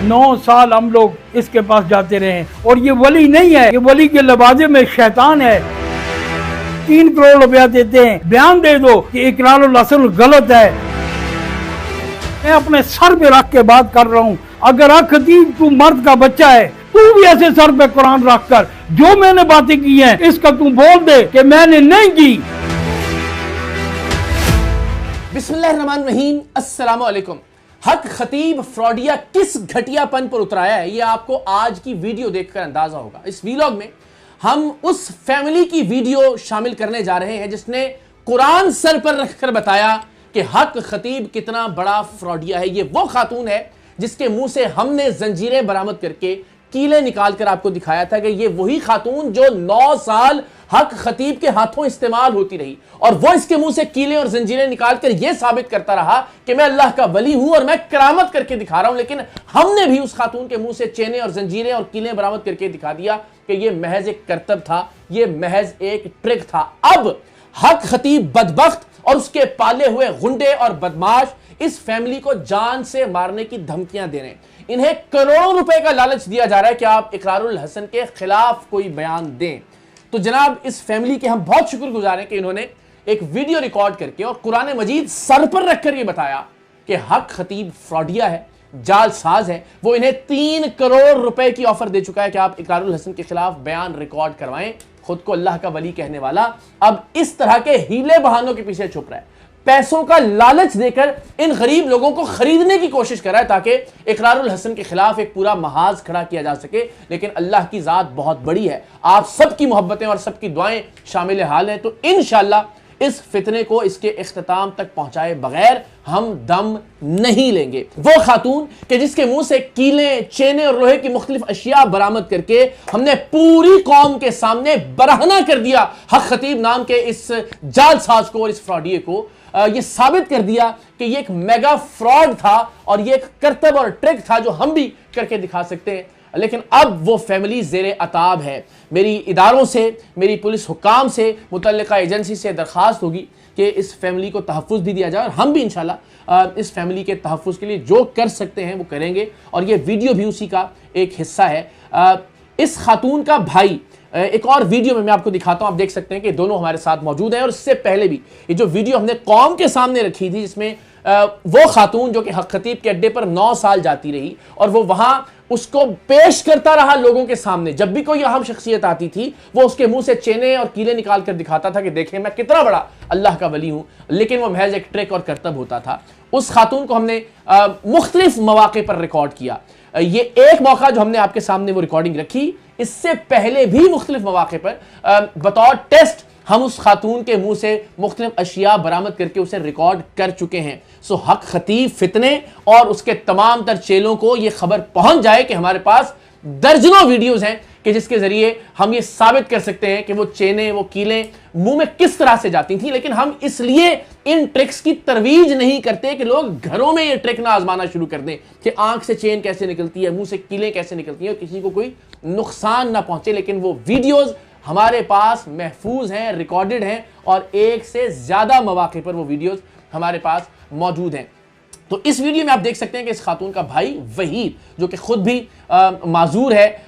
9 साल हम लोग इसके पास जाते रहे और ये वली नहीं है, ये वली के लबाजे में शैतान है। 3 करोड़ रुपया देते हैं, बयान दे दो कि इकरारुल हसन गलत है। मैं अपने सर पे रख के बात कर रहा हूँ, अगर खतीब तू मर्द का बच्चा है, तू भी ऐसे सर पे कुरान रख कर जो मैंने बातें की हैं इसका तू बोल दे कि मैंने नहीं की। बिस्मिल्लाहिर्रहमानिर्रहीम, अस्सलाम वालेकुम। हक खतीब फ्रॉडिया किस घटियापन पर उतराया है, यह आपको आज की वीडियो देखकर अंदाजा होगा। इस वीलॉग में हम उस फैमिली की वीडियो शामिल करने जा रहे हैं जिसने कुरान सर पर रखकर बताया कि हक खतीब कितना बड़ा फ्रॉडिया है। यह वो खातून है जिसके मुंह से हमने जंजीरें बरामद करके कीले निकाल कर आपको दिखाया था कि ये वही खातून जो 9 साल हक खतीब के हाथों इस्तेमाल होती रही और वो इसके मुंह से कीले और जंजीरें निकाल कर यह साबित करता रहा कि मैं अल्लाह का वली हूं और मैं करामत करके दिखा रहा हूं। लेकिन हमने भी उस खातून के मुंह से चेने और जंजीरें और कीले बरामद करके दिखा दिया कि यह महज एक करतब था, यह महज एक ट्रिक था। अब हक खतीब बदबख्त और उसके पाले हुए गुंडे और बदमाश इस फैमिली को जान से मारने की धमकियां दे रहे हैं। इन्हें करोड़ों रुपए का लालच दिया जा रहा है कि आप इकरारुल हसन के खिलाफ कोई बयान दें। तो जनाब, इस फैमिली के हम बहुत शुक्रगुजार हैं कि इन्होंने एक वीडियो रिकॉर्ड करके और कुरान मजीद सर पर रखकर यह बताया कि हक खतीब फ्रॉडिया है, जालसाज है। वो इन्हें 3 करोड़ रुपए की ऑफर दे चुका है कि आप इकरारुल हसन के खिलाफ बयान रिकॉर्ड करवाएं। खुद को अल्लाह का वली कहने वाला अब इस तरह के हीले बहानों के पीछे छुप रहा है, पैसों का लालच देकर इन गरीब लोगों को खरीदने की कोशिश कर रहा है ताकि इकरारुल हसन के खिलाफ एक पूरा महाज खड़ा किया जा सके। लेकिन अल्लाह की जात बहुत बड़ी है, आप सबकी मोहब्बतें और सबकी दुआएं शामिल हाल हैं। तो इंशाअल्लाह इस फितने को इसके इख्तिताम तक पहुंचाए बगैर हम दम नहीं लेंगे। वो खातून कि जिसके मुंह से कीले, चेने और लोहे की मुख्तलिफ अशिया बरामद करके हमने पूरी कौम के सामने बरहना कर दिया हक खतीब नाम के इस जालसाज को और इस फ्रॉडिये को। ये साबित कर दिया कि ये एक मेगा फ्रॉड था और ये एक करतब और ट्रिक था जो हम भी करके दिखा सकते हैं। लेकिन अब वो फैमिली जेरे अताब है। मेरी इदारों से, मेरी पुलिस हुकाम से, मुतल्लिका एजेंसी से दरख्वास्त होगी कि इस फैमिली को तहफ़्फ़ुज़ भी दिया जाए और हम भी इंशाल्लाह इस फैमिली के तहफ़्फ़ुज़ के लिए जो कर सकते हैं वो करेंगे। और ये वीडियो भी उसी का एक हिस्सा है। इस खातून का भाई, एक और वीडियो में मैं आपको दिखाता हूं, आप देख सकते हैं कि दोनों हमारे साथ मौजूद हैं। और इससे पहले भी ये जो वीडियो हमने कौम के सामने रखी थी जिसमें वो खातून जो कि हक खतीब के अड्डे पर 9 साल जाती रही और वो वहां उसको पेश करता रहा लोगों के सामने। जब भी कोई अहम शख्सियत आती थी वो उसके मुंह से चेने और कीले निकाल कर दिखाता था कि देखें मैं कितना बड़ा अल्लाह का वली हूं, लेकिन वो महज एक ट्रिक और करतब होता था। उस खातून को हमने मुख्तलिफ मौके पर रिकॉर्ड किया। ये एक मौका जो हमने आपके सामने वो रिकॉर्डिंग रखी, इससे पहले भी मुख्तलिफ मौके पर बतौर टेस्ट हम उस खातून के मुंह से मुख्तलिफ अशिया बरामद करके उसे रिकॉर्ड कर चुके हैं। सो हक खतीब फितने और उसके तमाम तर चेलों को यह खबर पहुंच जाए कि हमारे पास दर्जनों वीडियोज हैं कि जिसके जरिए हम ये साबित कर सकते हैं कि वो चेने, वो कीलें मुंह में किस तरह से जाती थी। लेकिन हम इसलिए इन ट्रिक्स की तरवीज नहीं करते कि लोग घरों में ये ट्रिक ना आजमाना शुरू कर दें कि आंख से चेन कैसे निकलती है, मुंह से कीलें कैसे निकलती हैं और किसी को कोई नुकसान ना पहुंचे। लेकिन वो वीडियोज हमारे पास महफूज हैं, रिकॉर्डेड हैं और एक से ज्यादा मौके पर वो वीडियोज हमारे पास मौजूद हैं। तो इस वीडियो में आप देख सकते हैं कि इस खातून का भाई वहीद, जो कि खुद भी माजूर है,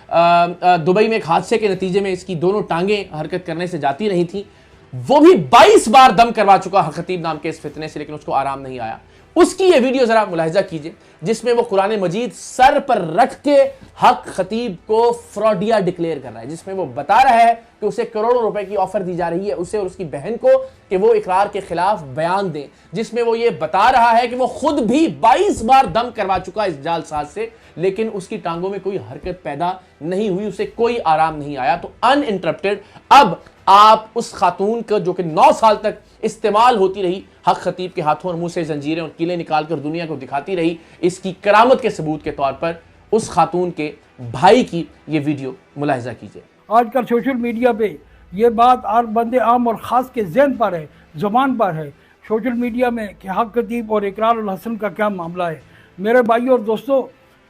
दुबई में एक हादसे के नतीजे में इसकी दोनों टांगें हरकत करने से जाती रही थी, वो भी 22 बार दम करवा चुका हक खतीब नाम के इस फितने से, लेकिन उसको आराम नहीं आया। उसकी ये वीडियो जरा मुलाहिजा कीजिए जिसमें वो कुरान मजीद सर पर रख के हक खतीब को फ्रॉडिया डिक्लेयर कर रहा है, जिसमें वो बता रहा है कि उसे करोड़ों रुपए की ऑफर दी जा रही है, उसे और उसकी बहन को, कि वो इकरार के खिलाफ बयान दें। जिसमें वो ये बता रहा है कि वो खुद भी 22 बार दम करवा चुका इस जालसाज से, लेकिन उसकी टांगों में कोई हरकत पैदा नहीं हुई, उसे कोई आराम नहीं आया। तो अनइंटरप्टेड अब आप उस खातून को जो कि 9 साल तक इस्तेमाल होती रही, हक खतीब के हाथों और मुंह से जंजीरें और कीले निकालकर दुनिया को दिखाती रही, इसकी करामत के सबूत के तौर पर उस खातून के भाई की ये वीडियो मुलाहिजा कीजिए। आजकल सोशल मीडिया पे ये बात हर बंदे आम और ख़ास के ज़हन पर है, ज़ुबान पर है सोशल मीडिया में कि हक खतीब और इकरारुल हसन का क्या मामला है। मेरे भाइयों और दोस्तों,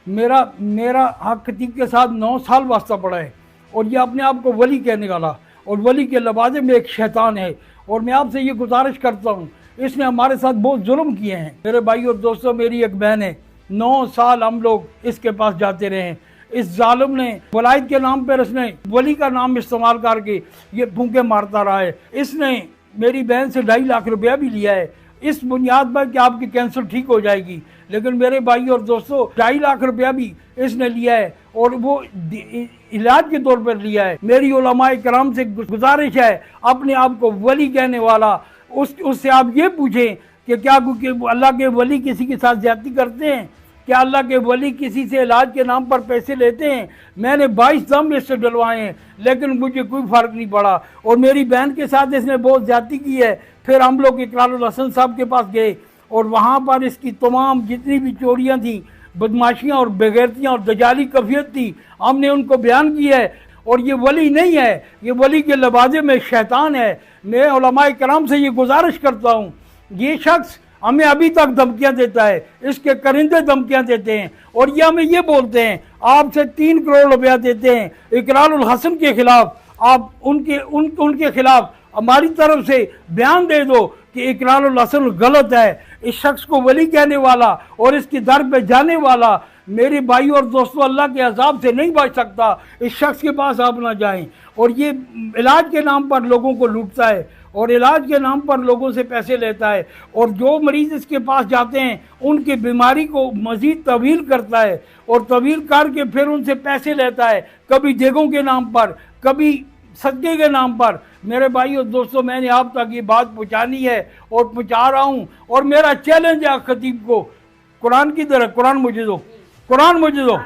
मेरा हक खतीब के साथ 9 साल वास्ता पड़ा है और ये अपने आप को वली कहने वाला और वली के लबाजे में एक शैतान है। और मैं आपसे ये गुजारिश करता हूँ, इसने हमारे साथ बहुत जुल्म किए हैं। मेरे भाई और दोस्तों, मेरी एक बहन है 9 साल हम लोग इसके पास जाते रहे हैं। इस जालिम ने वलायत के नाम पर इसने वली का नाम इस्तेमाल करके ये फूंके मारता रहा है। इसने मेरी बहन से 2.5 लाख रुपया भी लिया है इस बुनियाद पर कि आपकी कैंसर ठीक हो जाएगी। लेकिन मेरे भाई और दोस्तों 2.5 लाख रुपया भी इसने लिया है और वो इलाज के तौर पर लिया है। मेरी उलमाए कराम से गुजारिश है, अपने आप को वली कहने वाला उससे आप ये पूछें कि क्या अल्लाह के वली किसी के साथ ज्यादती करते हैं? क्या अल्लाह के वली किसी से इलाज के नाम पर पैसे लेते हैं? मैंने 22 दम इससे डलवाए हैं लेकिन मुझे कोई फ़र्क नहीं पड़ा। और मेरी बहन के साथ इसने बहुत ज्यादती की है। फिर हम लोग इकरारुल हसन साहब के पास गए और वहाँ पर इसकी तमाम जितनी भी चोरियाँ थी, बदमाशियाँ और बेगैरतियाँ और दजाली कफियत थी, हमने उनको बयान किया है। और ये वली नहीं है, ये वली के लबाजे में शैतान है। मैं उलमाए कराम से ये गुजारिश करता हूँ, ये शख्स हमें अभी तक धमकियां देता है, इसके करिंदे धमकियां देते हैं और ये हमें ये बोलते हैं आपसे 3 करोड़ रुपया देते हैं इकरारुल हसन के खिलाफ, आप उनके खिलाफ हमारी तरफ से बयान दे दो कि इकरारुल हसन गलत है। इस शख्स को वली कहने वाला और इसकी दर पे जाने वाला मेरे भाई और दोस्तों अल्लाह के अजाब से नहीं बच सकता। इस शख्स के पास आप ना जाएं। और ये इलाज के नाम पर लोगों को लूटता है और इलाज के नाम पर लोगों से पैसे लेता है और जो मरीज़ इसके पास जाते हैं उनकी बीमारी को मज़ीद तवील करता है और तवील करके फिर उनसे पैसे लेता है, कभी देगों के नाम पर, कभी सदके के नाम पर। मेरे भाई और दोस्तों, मैंने आप तक ये बात पहुँचानी है और पहुँचा रहा हूँ। और मेरा चैलेंज है खतीब को, कुरान की तरह, कुरान मुझे दो, कुरान मुझे दो,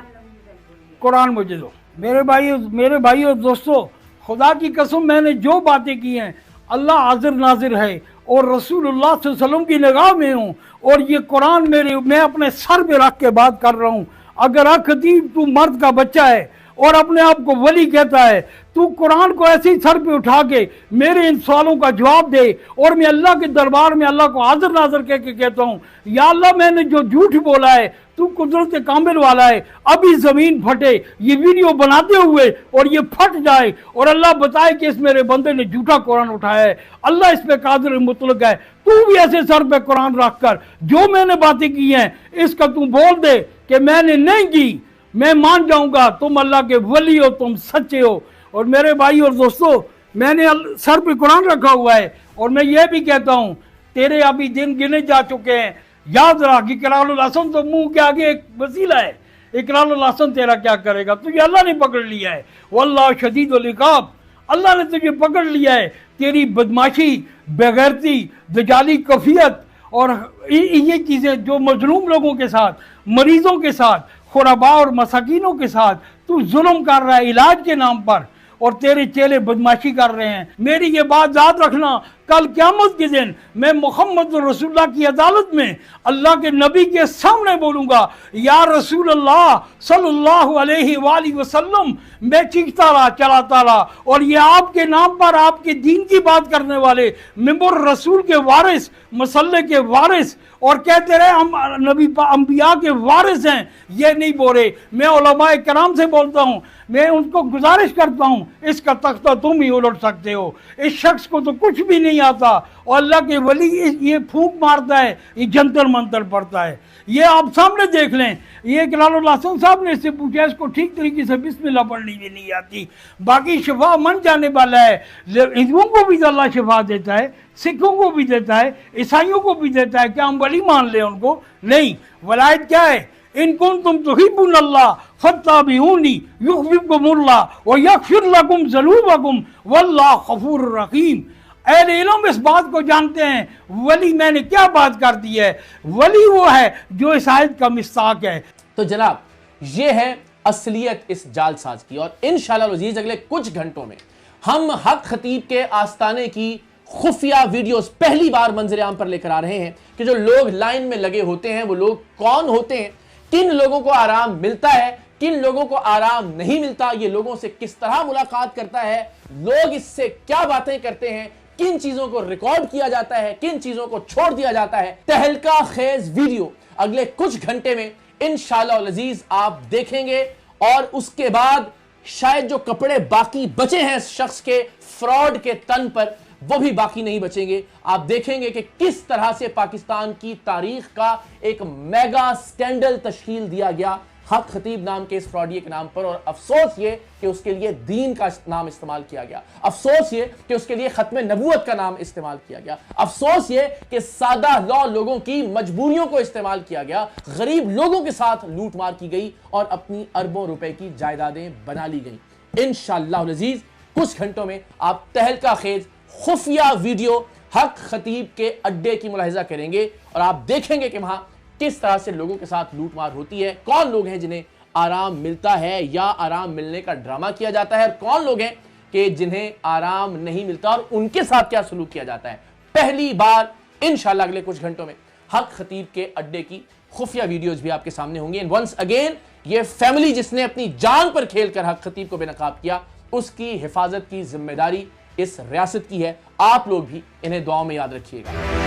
कुरान मुझे दो। मेरे भाई और दोस्तों, खुदा की कसम मैंने जो बातें की हैं अल्लाह हाजिर नाजिर है और रसूलुल्लाह सल्लल्लाहु अलैहि वसल्लम की निगाह में हूँ और ये कुरान मैं अपने सर पे रख के बात कर रहा हूँ। अगर खतीब तू मर्द का बच्चा है और अपने आप को वली कहता है, तू कुरान को ऐसे ही सर पे उठा के मेरे इन सवालों का जवाब दे और मैं अल्लाह के दरबार में अल्लाह को हाजिर नाजिर कह के कहता हूँ, या अल्लाह मैंने जो झूठ बोला है तू कुदरत कामिल वाला है, अभी जमीन फटे ये वीडियो बनाते हुए और ये फट जाए और अल्लाह बताए कि इस मेरे बंदे ने झूठा कुरान उठाया है। अल्लाह इस पे कादिर मुतलक है। तू भी ऐसे सर पे कुरान रख कर जो मैंने बातें की हैं इसका तू बोल दे कि मैंने नहीं की, मैं मान जाऊंगा तुम अल्लाह के वली हो, तुम सच्चे हो। और मेरे भाई और दोस्तों, मैंने सर पे कुरान रखा हुआ है और मैं ये भी कहता हूँ तेरे अभी दिन गिने जा चुके हैं। याद रख, इकरारुल हसन तो मुंह के आगे एक वसीला है, इकरारुल हसन तेरा क्या करेगा? तुझे अल्लाह ने पकड़ लिया है, वल्लाह शदीदुल इकाब, अल्लाह ने तुझे पकड़ लिया है। तेरी बदमाशी, बेगैरती, दजाली कफियत और ये चीज़ें जो मजलूम लोगों के साथ, मरीजों के साथ, खुराबा और मसाकीनों के साथ तू जुल्म कर रहा है इलाज के नाम पर और तेरे चेले बदमाशी कर रहे हैं। मेरी ये बात याद रखना, कल क़यामत के दिन मैं मोहम्मद रसूलुल्लाह की अदालत में अल्लाह के नबी के सामने बोलूँगा, या रसूल अल्लाह सल्लल्लाहु अलैहि वसल्लम, मैं चीखता रहा, चलाता रहा और ये आपके नाम पर आपके दीन की बात करने वाले मिंबर रसूल के वारिस, मसल्ले के वारिस और कहते रहे हम नबी अंबिया के वारिस हैं, ये नहीं बोले। मैं उलमाए कराम से बोलता हूँ, मैं उनको गुजारिश करता हूँ, इसका तख्ता तुम ही उलट सकते हो। इस शख्स को तो कुछ भी नहीं आता और अल्लाह के वली ये फूंक मारता है, ये जंतर मंतर पड़ता है। ये आप सामने देख लें, ये इकरारुल हसन साहब ने इससे पूछा, इसको ठीक तरीके से बिस्मिल्लाह पढ़नी भी नहीं आती। बाकी शिफा मन जाने वाला है। हिंदुओं को भी अल्लाह शिफा देता है, सिखों को भी देता है, ईसाइयों को भी देता है। क्या हम वली मान लें उनको? नहीं। वलायत क्या है? इन कुंतुम तुहिब्बुनल्लाह फत्ताबिऊनी युहब्बुकुमुल्लाह व यगफिर लकुम ज़ुनूबकुम वल्लाहु गफूरुर रहीम। अहले इल्म इस बात को जानते हैं, वली मैंने क्या बात कर दी है, वली वो है जो इस आयत का मिस्ताक है। तो जनाब, ये है असलियत इस जालसाज की और इंशाअल्लाह अज़ीज़ अगले कुछ घंटों में हम हक खतीब के आस्ताने की खुफिया वीडियोस पहली बार मंजर आम पर लेकर आ रहे हैं कि जो लोग लाइन में लगे होते हैं वो लोग कौन होते हैं, किन लोगों को आराम मिलता है, किन लोगों को आराम नहीं मिलता, ये लोगों से किस तरह मुलाकात करता है, लोग इससे क्या बातें करते हैं, किन चीजों को रिकॉर्ड किया जाता है, किन चीजों को छोड़ दिया जाता है। तहलका खेज वीडियो अगले कुछ घंटे में इंशाअल्लाह अज़ीज आप देखेंगे और उसके बाद शायद जो कपड़े बाकी बचे हैं इस शख्स के फ्रॉड के तन पर वो भी बाकी नहीं बचेंगे। आप देखेंगे कि किस तरह से पाकिस्तान की तारीख का एक मेगा स्कैंडल तश्कील दिया गया हक खतीब नाम के इस फ्रॉडिये के नाम पर। और अफसोस ये कि उसके लिए दीन का नाम इस्तेमाल किया गया, अफसोस ये कि उसके लिए खत्म नबूवत का नाम इस्तेमाल किया गया, अफसोस ये कि सादा लॉ लोगों की मजबूरियों को इस्तेमाल किया गया, गरीब लोगों के साथ लूटमार की गई और अपनी अरबों रुपए की जायदादें बना ली गई। इंशाअल्लाह अज़ीज कुछ घंटों में आप तहलका खेज खुफिया वीडियो हक खतीब के अड्डे की मुलाहिजा करेंगे और आप देखेंगे कि वहां किस तरह से लोगों के साथ लूटमार होती है, कौन लोग हैं जिन्हें आराम मिलता है या आराम मिलने का ड्रामा किया जाता है, और कौन लोग हैं कि जिन्हें आराम नहीं मिलता और उनके साथ क्या सलूक किया जाता है। पहली बार इंशाअल्लाह अगले कुछ घंटों में हक खतीब के अड्डे की खुफिया वीडियोज भी आपके सामने होंगे। एंड वंस अगेन ये फैमिली जिसने अपनी जान पर खेलकर हक खतीब को बेनकाब किया, उसकी हिफाजत की जिम्मेदारी इस रियासत की है। आप लोग भी इन्हें दुआओं में याद रखिएगा।